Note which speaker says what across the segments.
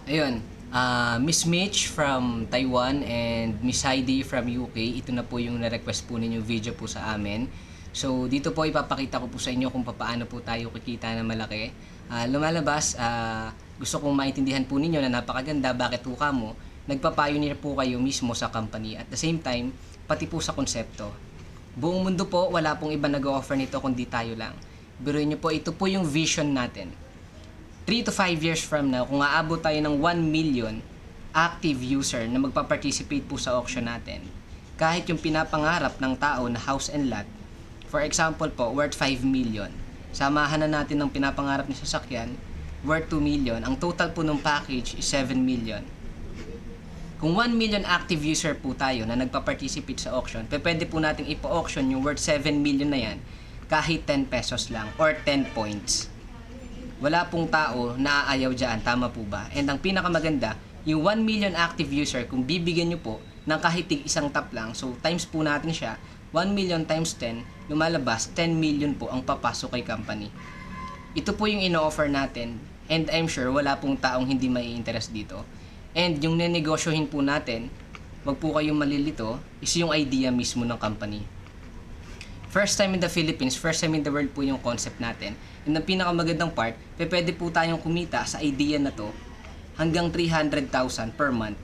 Speaker 1: Ayun, Miss Mitch from Taiwan and Miss Heidi from UK. Ito na po yung na-request po ninyong video po sa amin. So, dito po ipapakita ko po sa inyo kung paano po tayo kikita na malaki. Lumalabas, gusto kong maintindihan po ninyo na napakaganda, bakit po kamo nagpa-pioneer po kayo mismo sa company. At the same time, pati po sa konsepto. Buong mundo po, wala pong iba nag-offer nito kundi tayo lang. Biruin nyo po, ito po yung vision natin. 3 to 5 years from now, kung aabot tayo ng 1 million active user na magpa-participate po sa auction natin, kahit yung pinapangarap ng tao na house and lot, for example po, worth 5 million, samahan na natin ng pinapangarap ng sasakyan, worth 2 million, ang total po ng package is 7 million. Kung 1 million active user po tayo na nagpa-participate sa auction, pwede po nating ipo-auction yung worth 7 million na yan kahit 10 pesos lang or 10 points. Wala pong tao na aayaw dyan, tama po ba? And ang pinakamaganda, yung 1 million active user, kung bibigyan nyo po ng kahit isang tap lang, so times po natin siya, 1 million times 10, lumalabas 10 million po ang papasok kay company. Ito po yung ino-offer natin, and I'm sure wala pong taong hindi may interest dito. And yung nenegosyohin po natin, wag po kayong malilito, is yung idea mismo ng company. First time in the Philippines, first time in the world po yung concept natin. And ang pinakamagandang part, pwede po tayong kumita sa idea na to hanggang 300,000 per month.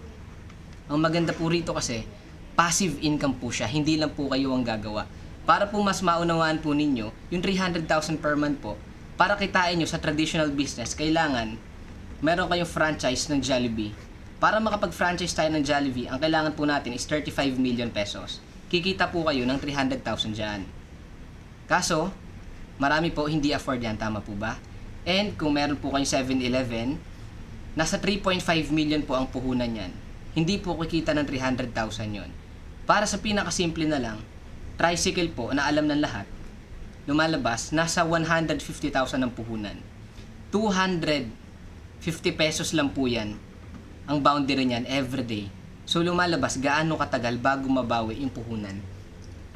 Speaker 1: Ang maganda po rito kasi, passive income po siya, hindi lang po kayo ang gagawa. Para po mas maunawaan po ninyo, yung 300,000 per month po, para kitain nyo sa traditional business, kailangan meron kayong franchise ng Jollibee. Para makapag-franchise tayo ng Jollibee, ang kailangan po natin is 35 million pesos. Kikita po kayo ng 300,000 dyan. Kaso, marami po hindi afford yan, tama po ba? And kung meron po kayong 7-Eleven, nasa 3.5 million po ang puhunan yan. Hindi po kikita ng 300,000 yon. Para sa pinakasimple na lang, tricycle po na alam ng lahat, lumalabas, nasa 150,000 ang puhunan. 250 pesos lang po yan ang boundary niyan everyday. So lumalabas gaano katagal bago mabawi yung puhunan.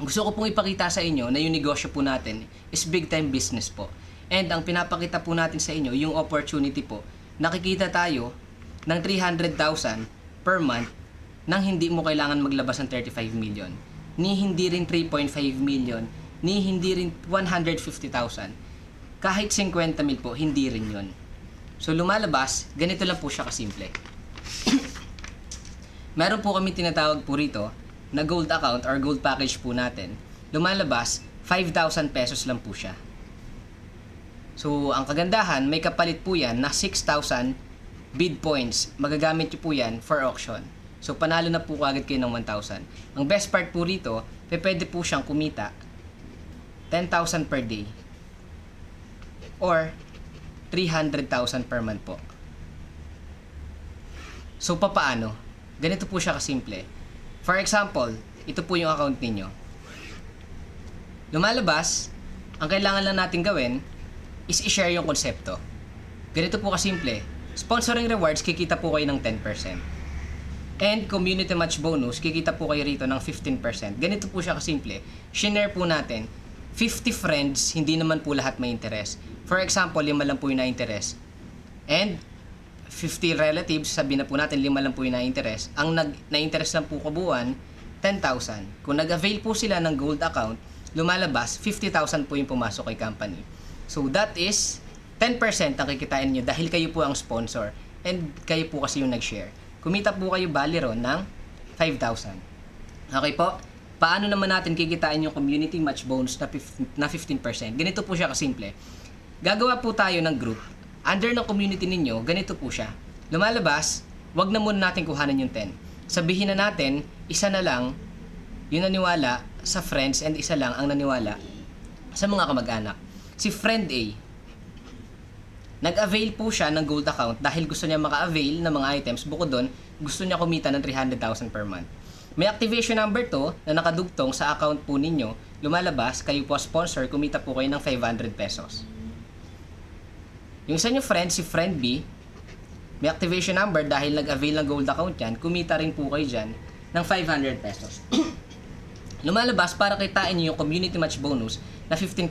Speaker 1: Gusto ko pong ipakita sa inyo na yung negosyo po natin is big time business po. And ang pinapakita po natin sa inyo, yung opportunity po, nakikita tayo ng 300,000 per month nang hindi mo kailangan maglabas ng 35 million. Ni hindi rin 3.5 million, ni hindi rin 150,000. Kahit 50 mil po, hindi rin yun. So lumalabas, ganito lang po siya kasimple. Meron po kami tinatawag po rito na gold account or gold package po natin. Lumalabas, 5,000 pesos lang po siya. So, ang kagandahan, may kapalit po yan na 6,000 bid points. Magagamit nyo po yan for auction. So, panalo na po kagad kayo ng 1,000. Ang best part po rito, pwede po siyang kumita 10,000 per day or 300,000 per month po. So, papaano? Ganito po siya kasimple. For example, ito po yung account ninyo. Lumalabas, ang kailangan lang natin gawin is i-share yung konsepto. Ganito po kasimple. Sponsoring rewards, kikita po kayo ng 10%. And community match bonus, kikita po kayo rito ng 15%. Ganito po siya kasimple. Share po natin. 50 friends, hindi naman po lahat may interest. For example, 5 lang po yung na-interest. And 50 relatives, sabi na po natin 5 lang po yung na-interest. Ang na-interest lang po kabuuan, 10,000. Kung nag-avail po sila ng gold account, lumalabas, 50,000 po yung pumasok kay company. So that is 10% ang kikitain nyo dahil kayo po ang sponsor and kayo po kasi yung nag-share. Kumita po kayo bali ron ng 5,000. Okay po? Paano naman natin kikitain yung community match bonus na 15%? Ganito po siya kasimple. Gagawa po tayo ng group. Under ng community ninyo, ganito po siya. Lumalabas, wag na muna natin kuhanan yung 10. Sabihin na natin, isa na lang yung naniwala sa friends and isa lang ang naniwala sa mga kamag-anak. Si friend A, nag-avail po siya ng gold account dahil gusto niya maka-avail ng mga items. Bukod doon, gusto niya kumita ng 300,000 per month. May activation number to na nakadugtong sa account po ninyo. Lumalabas, kayo po sponsor, kumita po kayo ng 500 pesos. Yung isa nyo friend, si friend B, may activation number dahil nag-avail ng gold account yan, kumita rin po kayo dyan ng 500 pesos. Lumalabas para kitain nyo yung community match bonus na 15%,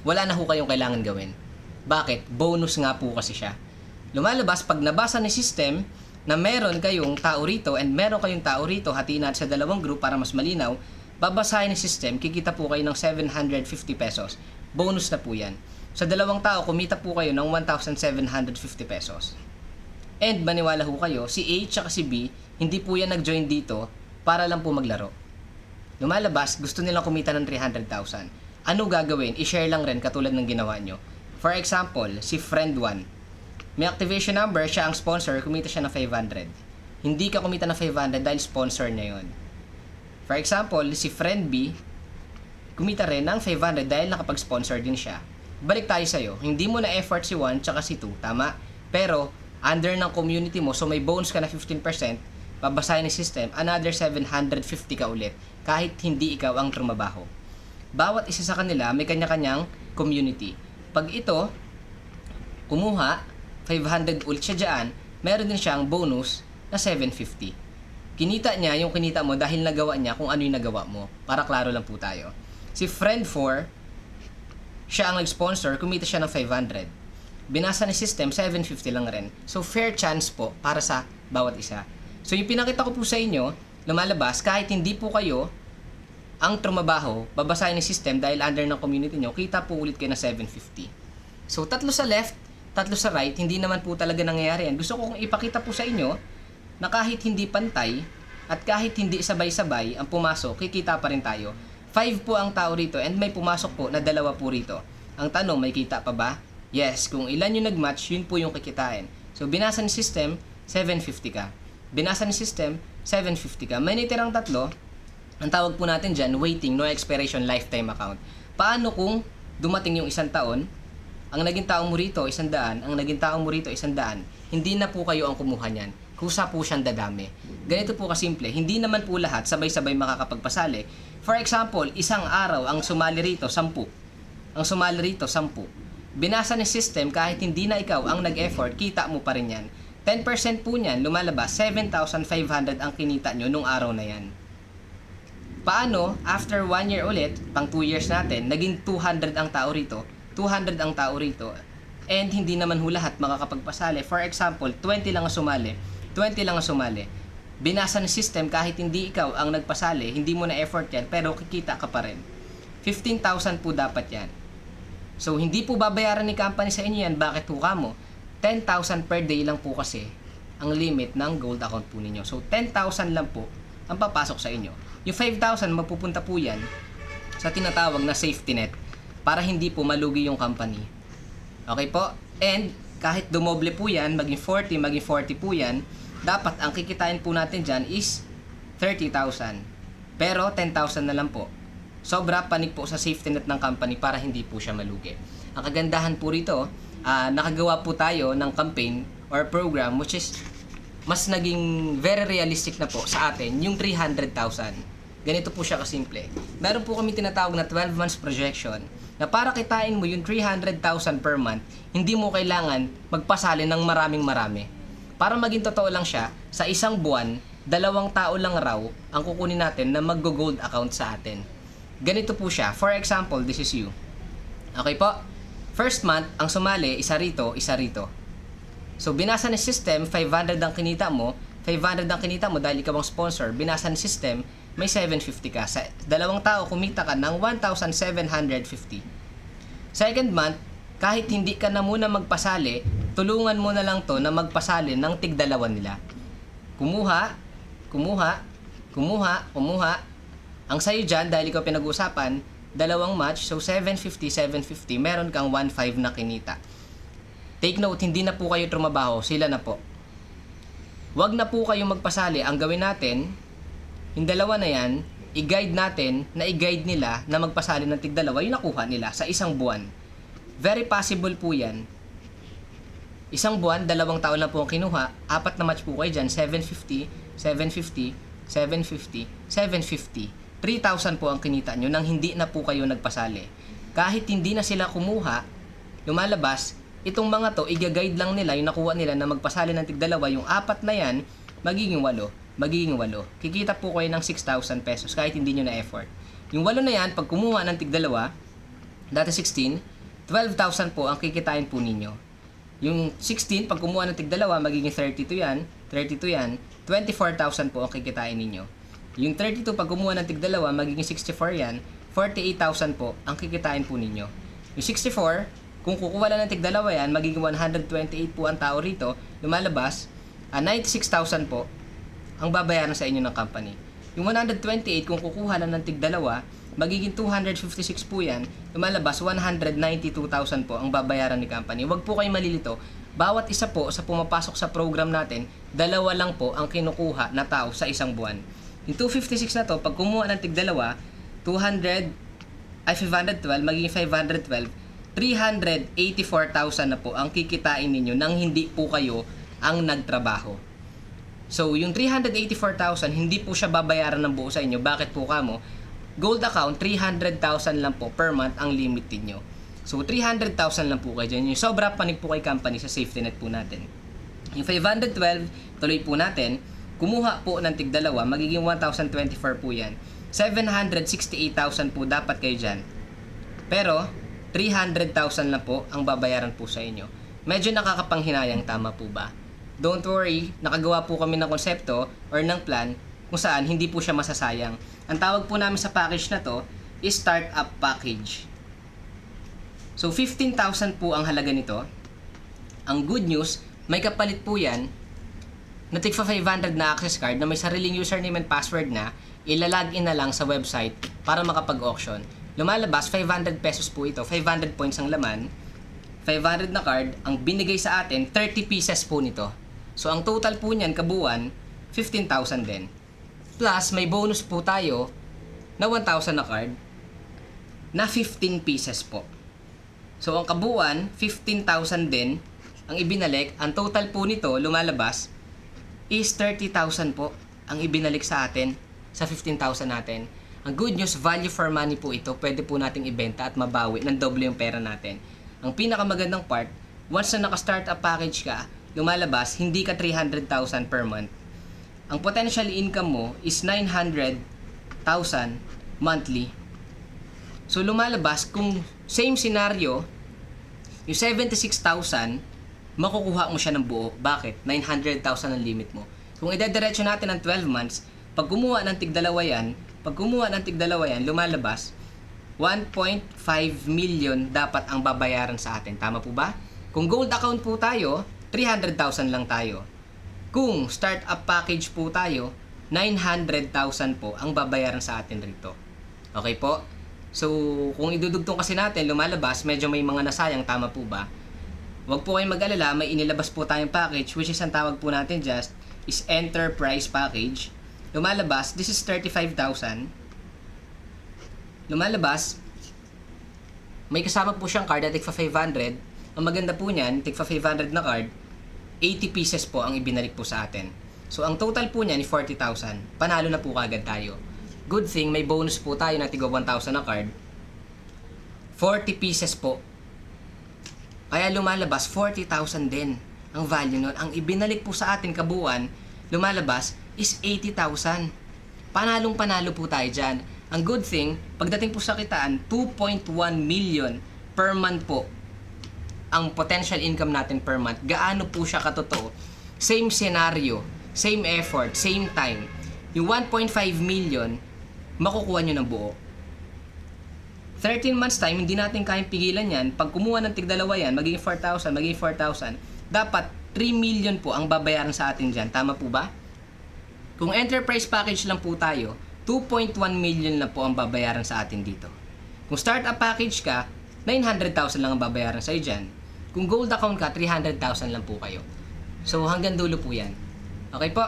Speaker 1: wala na ho kayong kailangan gawin. Bakit? Bonus nga po kasi siya. Lumalabas pag nabasa ni system na meron kayong tao rito and meron kayong tao rito, hatiin natin sa dalawang group para mas malinaw, babasahin ni system, kikita po kayo ng 750 pesos. Bonus na po yan. Sa dalawang tao, kumita po kayo ng 1,750 pesos. And maniwala ho kayo, si A at si B, hindi po yan nag-join dito para lang po maglaro. Lumalabas, gusto nilang kumita ng 300,000. Ano gagawin? I-share lang rin katulad ng ginawa nyo. For example, si friend 1. May activation number, siya ang sponsor, kumita siya ng 500. Hindi ka kumita ng 500 dahil sponsor niya yon. For example, si friend B, kumita rin ng 500 dahil nakapag-sponsor din siya. Balik tayo sa'yo, hindi mo na effort si 1 tsaka si 2, tama? Pero, under ng community mo, so may bonus ka na 15%, babasahin ni system, another 750 ka ulit, kahit hindi ikaw ang trumabaho. Bawat isa sa kanila, may kanya-kanyang community. Pag ito, kumuha, 500 ulit siya dyan, meron din siyang bonus na 750. Kinita niya yung kinita mo dahil nagawa niya kung ano yung nagawa mo. Para klaro lang po tayo. Si friend 4, siya ang nag-sponsor, kumita siya ng 500. Binasa ni system, 750 lang rin. So, fair chance po para sa bawat isa. So, yung pinakita ko po sa inyo, lumalabas, kahit hindi po kayo ang trumabaho, babasahin ni system dahil under ng community nyo, kita po ulit kayo na 750. So, tatlo sa left, tatlo sa right, hindi naman po talaga nangyayari yan. Gusto ko kong ipakita po sa inyo na kahit hindi pantay at kahit hindi sabay-sabay ang pumasok, kikita pa rin tayo. 5 po ang tao rito and may pumasok po na 2 po rito. Ang tanong, may kita pa ba? Yes, kung ilan yung nag-match, yun po yung kikitain. So, binasa ni system, 750 ka. Binasa ni system, 750 ka. May nitirang tatlo, ang tawag po natin dyan, waiting, no expiration, lifetime account. Paano kung dumating yung 1 taon, ang naging tao mo rito, 100, ang naging tao mo rito, 100, hindi na po kayo ang kumuha niyan. Kusa po siyang dadami. Ganito po kasimple, hindi naman po lahat sabay-sabay makakapagpasali. For example, isang araw, ang sumali rito, 10. Ang sumali rito, 10. Binasa ni system, kahit hindi na ikaw ang nag-effort, kita mo pa rin yan. 10% po niyan, lumalabas, 7,500 ang kinita nyo nung araw na yan. Paano, after 1 year ulit, pang 2 years natin, naging 200 ang tao rito, 200 ang tao rito, and hindi naman ho lahat makakapagpasali. For example, 20 lang ang sumali, 20 lang ang sumali. Binasa ni system, kahit hindi ikaw ang nagpasali, hindi mo na effort yan, pero kikita ka pa rin. 15,000 po dapat yan. So, hindi po babayaran ni company sa inyo yan. Bakit po kamo? 10,000 per day lang po kasi ang limit ng gold account po ninyo. So, 10,000 lang po ang papasok sa inyo. Yung 5,000, magpupunta po yan sa tinatawag na safety net para hindi po malugi yung company. Okay po? And, kahit dumoble po yan, maging 40, maging 40 po yan, dapat ang kikitain po natin dyan is 30,000. Pero, 10,000 na lang po. Sobra panig po sa safety net ng company para hindi po siya malugi. Ang kagandahan po rito, nakagawa po tayo ng campaign or program which is mas naging very realistic na po sa atin yung 300,000. Ganito po siya kasimple. Meron po kami tinatawag na 12 months projection na para kitain mo yung 300,000 per month, hindi mo kailangan magpasali ng marami. Para maging totoo lang siya, sa isang buwan, 2 tao lang raw ang kukunin natin na mag-gold account sa atin. Ganito po siya. For example, this is you. Okay po? First month, ang sumali, isa rito, isa rito. So, binasa ni system, 500 ang kinita mo. 500 ang kinita mo dahil ikaw ang sponsor. Binasa ni system, may 750 ka. Sa 2 tao, kumita ka ng 1,750. Second month, kahit hindi ka na muna magpasali, tulungan mo na lang to na magpasali ng tig-2 nila. Kumuha. Ang sayo dyan, dahil ikaw pinag-uusapan, 2 match, so 750, meron kang 1,500 na kinita. Take note, hindi na po kayo trumabaho, sila na po. Wag na po kayong magpasali. Ang gawin natin, yung 2 na yan, i-guide natin na i-guide nila na magpasali ng tig-2 yung nakuha nila sa isang buwan. Very possible po yan. Isang buwan, 2 taon lang po ang kinuha, 4 na match po kayo dyan, 750, 3,000 po ang kinita nyo nang hindi na po kayo nagpasali. Kahit hindi na sila kumuha, lumalabas, itong mga to, i-guide lang nila yung nakuha nila na magpasali ng tig-2, yung 4 na yan, magiging 8. Kikita po kayo ng 6,000 pesos kahit hindi nyo na effort. Yung 8 na yan, pag kumuha ng tig-2, dati 16, 12,000 po ang kikitain po ninyo. Yung 16, pag kumuha ng tig-dalawa, magiging 32 yan. 32 yan. 24,000 po ang kikitain ninyo. Yung 32, pag kumuha ng tig-dalawa, magiging 64 yan. 48,000 po ang kikitain po ninyo. Yung 64, kung kukuha lang ng tig-dalawa yan, magiging 128 po ang tao rito. Lumalabas, 96,000 po ang babayaran sa inyo ng company. Yung 128, kung kukuha lang ng tig-dalawa, magiging 256 po yan. Lumalabas, 192,000 po ang babayaran ni company. Huwag po kayo malilito. Bawat isa po sa pumapasok sa program natin, dalawa lang po ang kinukuha na tao sa isang buwan. Yung 256 na to, pag kumuha ng tig-dalawa, 512, magiging 512, 384,000 na po ang kikitain ninyo nang hindi po kayo ang nagtrabaho. So, yung 384,000, hindi po siya babayaran ng buo sa inyo. Bakit po kamo? Gold account, 300,000 lang po per month ang limit niyo. So, 300,000 lang po kayo dyan. Yung sobra panig po kay company sa safety net po natin. Yung 512, tuloy po natin. Kumuha po ng tig-dalawa, magiging 1,024 po yan. 768,000 po dapat kayo dyan. Pero, 300,000 lang po ang babayaran po sa inyo. Medyo nakakapanghinayang, tama po ba? Don't worry, nakagawa po kami ng konsepto or ng plan kung saan hindi po siya masasayang. Ang tawag po namin sa package na to is Startup Package. So, 15,000 po ang halaga nito. Ang good news, may kapalit po yan na tigpa 500 na access card na may sariling username and password na ilalagin na lang sa website para makapag-auction. Lumalabas, 500 pesos po ito. 500 points ang laman. 500 na card. Ang binigay sa atin, 30 pieces po nito. So, ang total po niyan, kabuuan, 15,000 din. Plus, may bonus po tayo na 1,000 na card na 15 pieces po. So, ang kabuuan, 15,000 din ang ibinalik. Ang total po nito, lumalabas, is 30,000 po ang ibinalik sa atin sa 15,000 natin. Ang good news, value for money po ito. Pwede po nating ibenta at mabawi ng doble yung pera natin. Ang pinakamagandang part, once na naka-startup package ka, lumalabas, hindi ka 300,000 per month. Ang potential income mo is 900,000 monthly. So, lumalabas, kung same scenario, yung 76,000, makukuha mo siya ng buo. Bakit? 900,000 ang limit mo. Kung idediretso natin ng 12 months, pag kumuha ng tig-dalawa yan, lumalabas, 1.5 million dapat ang babayaran sa atin. Tama po ba? Kung gold account po tayo, 300,000 lang tayo. Kung startup package po tayo, 900,000 po ang babayaran sa atin rito. Okay po? So, kung idudugtong kasi natin, lumalabas, medyo may mga nasayang, tama po ba? Huwag po kayong mag-alala, may inilabas po tayong package, which is ang tawag po natin just, is Enterprise Package. Lumalabas, this is 35,000. Lumalabas, may kasama po siyang card na tigpa 500. Ang maganda po niyan, tigpa 500 na card, 80 pieces po ang ibinalik po sa atin. So, ang total po niyan ni 40,000. Panalo na po kagad tayo. Good thing, may bonus po tayo na tiga 1,000 na card. 40 pieces po. Kaya lumalabas, 40,000 din ang value nun. Ang ibinalik po sa atin kabuuan, lumalabas, is 80,000. Panalong-panalo po tayo dyan. Ang good thing, pagdating po sa kitaan, 2.1 million per month po ang potential income natin per month. Gaano po siya katotoo? Same scenario, same effort, same time. Yung 1.5 million, makukuha nyo ng buo. 13 months time, hindi natin kayang pigilan yan. Pag kumuha ng tig-dalawa yan, magiging 4,000, magiging 4,000. Dapat 3 million po ang babayaran sa atin dyan. Tama po ba? Kung enterprise package lang po tayo, 2.1 million na po ang babayaran sa atin dito. Kung startup package ka, 900,000 lang ang babayaran sa iyo dyan. Kung gold account ka, 300,000 lang po kayo. So, hanggang dulo po yan. Okay po?